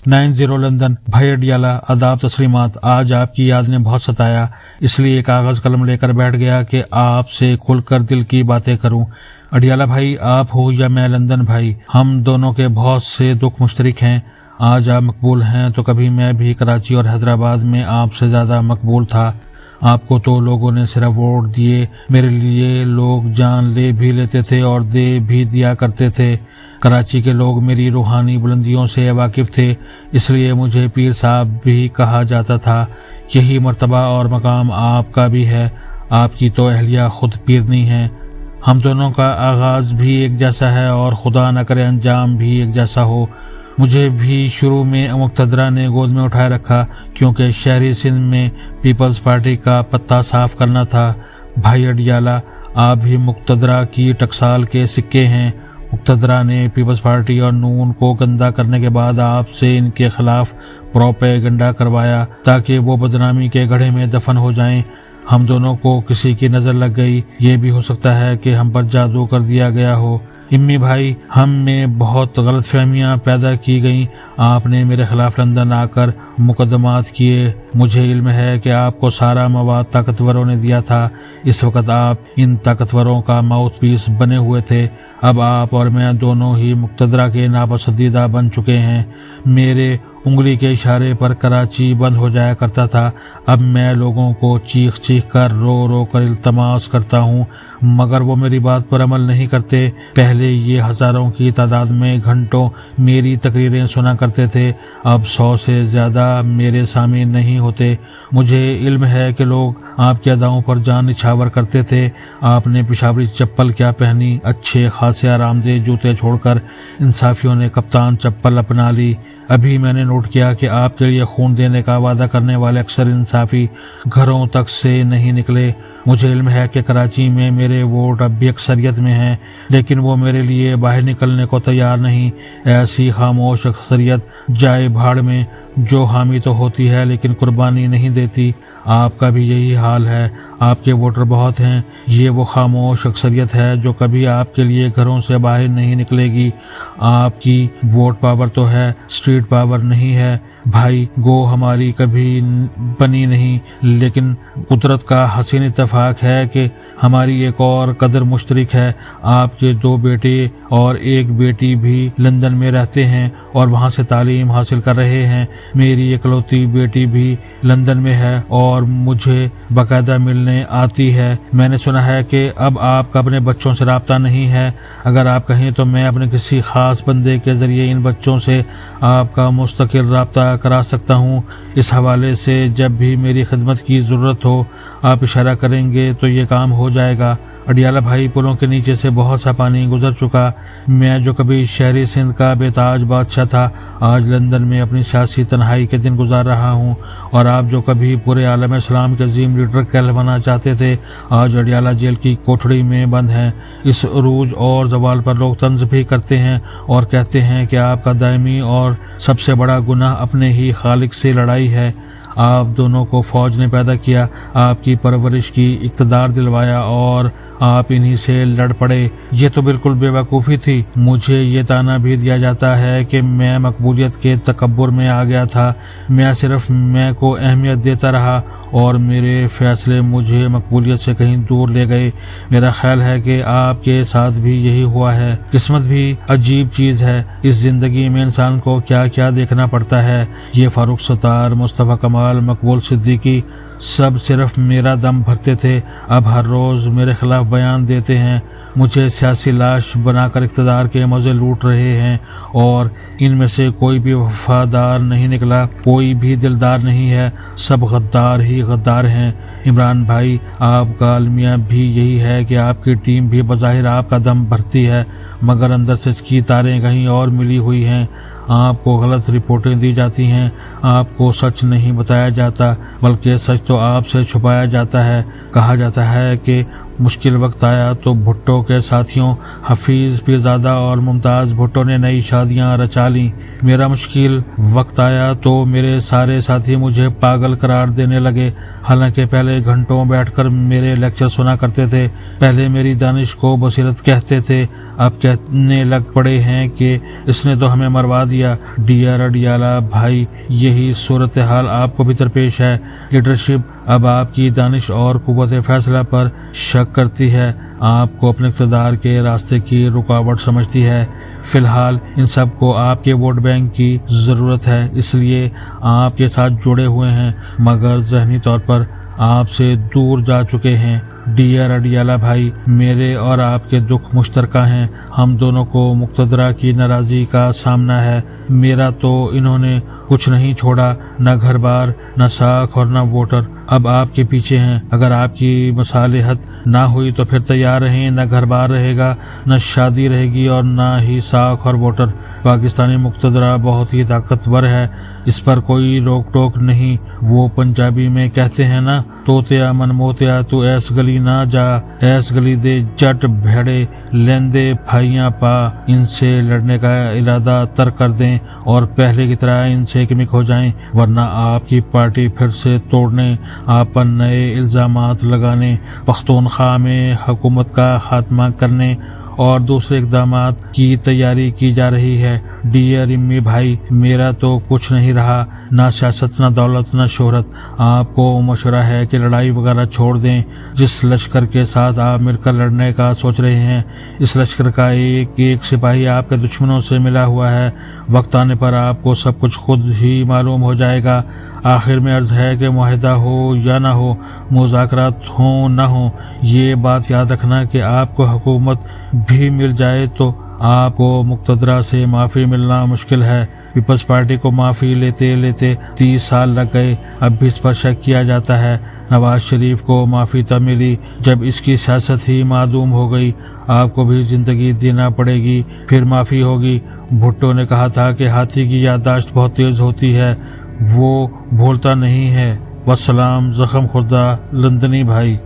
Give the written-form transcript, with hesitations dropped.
90 London. भाई अडियाला, आदाब तस्लीमात। आज आपकी याद ने बहुत सताया, इसलिए कागज़ कलम लेकर बैठ गया कि आपसे खुलकर दिल की बातें करूं। अडियाला भाई, आप हो या मैं लंदन भाई, हम दोनों के बहुत से दुख मुश्तरक हैं। आज आप मकबूल हैं तो कभी मैं भी कराची और हैदराबाद में आपसे ज़्यादा मकबूल था। आपको तो लोगों ने सिर्फ वोट दिए, मेरे लिए लोग जान ले भी लेते थे और दे भी दिया करते थे। कराची के लोग मेरी रूहानी बुलंदियों से वाकिफ़ थे, इसलिए मुझे पीर साहब भी कहा जाता था। यही मर्तबा और मकाम आपका भी है। आपकी तो अहलिया खुद पीरनी है। हम दोनों का आगाज़ भी एक जैसा है और खुदा न करे अंजाम भी एक जैसा हो। मुझे भी शुरू में मुक़्तदरा ने गोद में उठाए रखा, क्योंकि शहरी सिंध में पीपल्स पार्टी का पत्ता साफ करना था। भाई अडियाला, आप भी मुक़्तदरा की टकसाल के सिक्के हैं। मुक़्तदरा ने पीपल्स पार्टी और नून को गंदा करने के बाद आपसे इनके खिलाफ प्रोपेगेंडा करवाया ताकि वो बदनामी के गड्ढे में दफन हो जाएं। हम दोनों को किसी की नज़र लग गई। ये भी हो सकता है कि हम पर जादू कर दिया गया हो। इम्मी भाई, हम में बहुत गलतफहमियाँ पैदा की गईं। आपने मेरे खिलाफ लंदन आकर मुकदमात किए। मुझे इल्म है कि आपको सारा मवाद ताकतवरों ने दिया था। इस वक्त आप इन ताकतवरों का माउथ पीस बने हुए थे। अब आप और मैं दोनों ही मुक़्तदरा के नापसंदीदा बन चुके हैं। मेरे उंगली के इशारे पर कराची बंद हो जाया करता था। अब मैं लोगों को चीख चीख कर रो रो कर इल्तमास करता हूँ, मगर वो मेरी बात पर अमल नहीं करते। पहले ये हज़ारों की तादाद में घंटों मेरी तकरीरें सुना करते थे, अब 100 से ज़्यादा मेरे सामने नहीं होते। मुझे इल्म है कि लोग आपकी अदाओं पर जान निछावर करते थे। आपने पेशावरी चप्पल क्या पहनी, अच्छे खासे आरामदेह जूते छोड़कर इंसाफियों ने कप्तान चप्पल अपना ली। अभी मैंने नोट किया कि आपके लिए खून देने का वादा करने वाले अक्सर इंसाफी घरों तक से नहीं निकले। मुझे इल्म है कि कराची में मेरे वोट अब भी अक्सरियत में हैं, लेकिन वो मेरे लिए बाहर निकलने को तैयार नहीं। ऐसी खामोश अक्सरियत जाए भाड़ में, जो हामी तो होती है लेकिन कुर्बानी नहीं देती। आपका भी यही हाल है। आपके वोटर बहुत हैं। ये वो खामोश अक्सरियत है जो कभी आपके लिए घरों से बाहर नहीं निकलेगी। आपकी वोट पावर तो है, स्ट्रीट पावर नहीं है। भाई, गो हमारी कभी बनी नहीं, लेकिन कुदरत का हसीन इत्तेफाक है कि हमारी एक और कदर मुश्तरक है। आपके 2 बेटे और 1 बेटी भी लंदन में रहते हैं और वहाँ से तालीम हासिल कर रहे हैं। मेरी इकलौती बेटी भी लंदन में है और मुझे बाकायदा मिलने आती है। मैंने सुना है कि अब आपका अपने बच्चों से रब्ता नहीं है। अगर आप कहें तो मैं अपने किसी ख़ास बंदे के ज़रिए इन बच्चों से आपका मुस्तकिल रब्ता करा सकता हूँ। इस हवाले से जब भी मेरी खिदमत की ज़रूरत हो, आप इशारा करेंगे तो ये काम हो जाएगा। अडियाला भाई, पुलों के नीचे से बहुत सा पानी गुजर चुका। मैं जो कभी शहरी सिंध का बेताज बादशाह था, आज लंदन में अपनी सियासी तन्हाई के दिन गुजार रहा हूँ। और आप जो कभी पूरे आलम इस्लाम के अजीम लीडर कहलवाना चाहते थे, आज अडियाला जेल की कोठड़ी में बंद हैं। इस अरूज और जवाल पर लोग तंज भी करते हैं और कहते हैं कि आपका दायमी और सबसे बड़ा गुनाह अपने ही खालिक से लड़ाई है। आप दोनों को फौज ने पैदा किया, आपकी परवरिश की, इक़्तिदार दिलवाया और आप इन्हीं से लड़ पड़े। ये तो बिल्कुल बेवकूफ़ी थी। मुझे ये ताना भी दिया जाता है कि मैं मकबूलियत के तकब्बुर में आ गया था। मैं सिर्फ मैं को अहमियत देता रहा और मेरे फैसले मुझे मकबूलियत से कहीं दूर ले गए। मेरा ख्याल है कि आपके साथ भी यही हुआ है। किस्मत भी अजीब चीज़ है। इस ज़िंदगी में इंसान को क्या क्या देखना पड़ता है। ये फारूक सत्तार, मुस्तफ़ा कमाल, मकबूल सिद्दीकी सब सिर्फ मेरा दम भरते थे, अब हर रोज़ मेरे खिलाफ बयान देते हैं। मुझे सियासी लाश बनाकर इक़्तिदार के मज़े लूट रहे हैं और इनमें से कोई भी वफादार नहीं निकला, कोई भी दिलदार नहीं है। सब गद्दार ही गद्दार हैं। इमरान भाई, आपका अलमिया भी यही है कि आपकी टीम भी बज़ाहिर आपका दम भरती है, मगर अंदर से इसकी तारें कहीं और मिली हुई हैं। आपको गलत रिपोर्टें दी जाती हैं। आपको सच नहीं बताया जाता, बल्कि सच तो आपसे छुपाया जाता है। कहा जाता है कि مشکل وقت آیا تو بھٹو کے ساتھیوں حفیظ پیرزادہ اور ممتاز بھٹو نے نئی شادیاں رچا لیں۔ میرا مشکل وقت آیا تو میرے سارے ساتھی مجھے پاگل قرار دینے لگے، حالانکہ پہلے گھنٹوں بیٹھ کر میرے لیکچر سنا کرتے تھے، پہلے میری دانش کو بصیرت کہتے تھے، اب کہنے لگ پڑے ہیں کہ اس نے تو ہمیں مروا دیا۔ ڈیئر اڈیالہ بھائی، یہی صورتحال آپ کو بھی درپیش ہے۔ لیڈرشپ اب آپ کی دانش اور قوت فیصلہ پر شک کرتی ہے، آپ کو اپنے اقتدار کے راستے کی رکاوٹ سمجھتی ہے۔ فی الحال ان سب کو آپ کے ووٹ بینک کی ضرورت ہے، اس لیے آپ کے ساتھ جڑے ہوئے ہیں، مگر ذہنی طور پر آپ سے دور جا چکے ہیں۔ ڈیئر اڈیالہ بھائی، میرے اور آپ کے دکھ مشترکہ ہیں، ہم دونوں کو مقتدرہ کی ناراضی کا سامنا ہے۔ میرا تو انہوں نے کچھ نہیں چھوڑا، نہ گھر بار، نہ ساکھ اور نہ ووٹر۔ اب آپ کے پیچھے ہیں، اگر آپ کی مصالحت نہ ہوئی تو پھر تیار رہیں، نہ گھر بار رہے گا، نہ شادی رہے گی اور نہ ہی ساکھ اور ووٹر۔ پاکستانی مقتدرہ بہت ہی طاقتور ہے، اس پر کوئی روک ٹوک نہیں۔ وہ پنجابی میں کہتے ہیں نا، توتیا من موتیا تو ایس گلی نہ جا، ایس گلی دے جٹ بھیڑے لیندے بھائیاں پا۔ ان سے لڑنے کا ارادہ ترک کر دیں اور پہلے کی طرح ان سے کمک ہو جائیں، ورنہ آپ کی پارٹی پھر سے توڑنے، آپ پر نئے الزامات لگانے، پختونخوا میں حکومت کا خاتمہ کرنے اور دوسرے اقدامات کی تیاری کی جا رہی ہے۔ ڈیئر امی بھائی، میرا تو کچھ نہیں رہا، نہ سیاست، نہ دولت، نہ شہرت۔ آپ کو مشورہ ہے کہ لڑائی وغیرہ چھوڑ دیں۔ جس لشکر کے ساتھ آپ مل کر لڑنے کا سوچ رہے ہیں، اس لشکر کا ایک ایک سپاہی آپ کے دشمنوں سے ملا ہوا ہے۔ وقت آنے پر آپ کو سب کچھ خود ہی معلوم ہو جائے گا۔ آخر میں عرض ہے کہ معاہدہ ہو یا نہ ہو، مذاکرات ہوں نہ ہوں، یہ بات یاد رکھنا کہ آپ کو حکومت بھی مل جائے تو آپ کو مقتدرہ سے معافی ملنا مشکل ہے۔ پیپلز پارٹی کو معافی لیتے لیتے 30 سال لگ گئے، اب بھی اس پر شک کیا جاتا ہے۔ نواز شریف کو معافی تب ملی جب اس کی سیاست ہی معدوم ہو گئی، آپ کو بھی زندگی دینا پڑے گی، پھر معافی ہوگی۔ بھٹو نے کہا تھا کہ ہاتھی کی یادداشت بہت تیز ہوتی ہے، وہ بھولتا نہیں ہے۔ والسلام، زخم خوردہ لندنی بھائی۔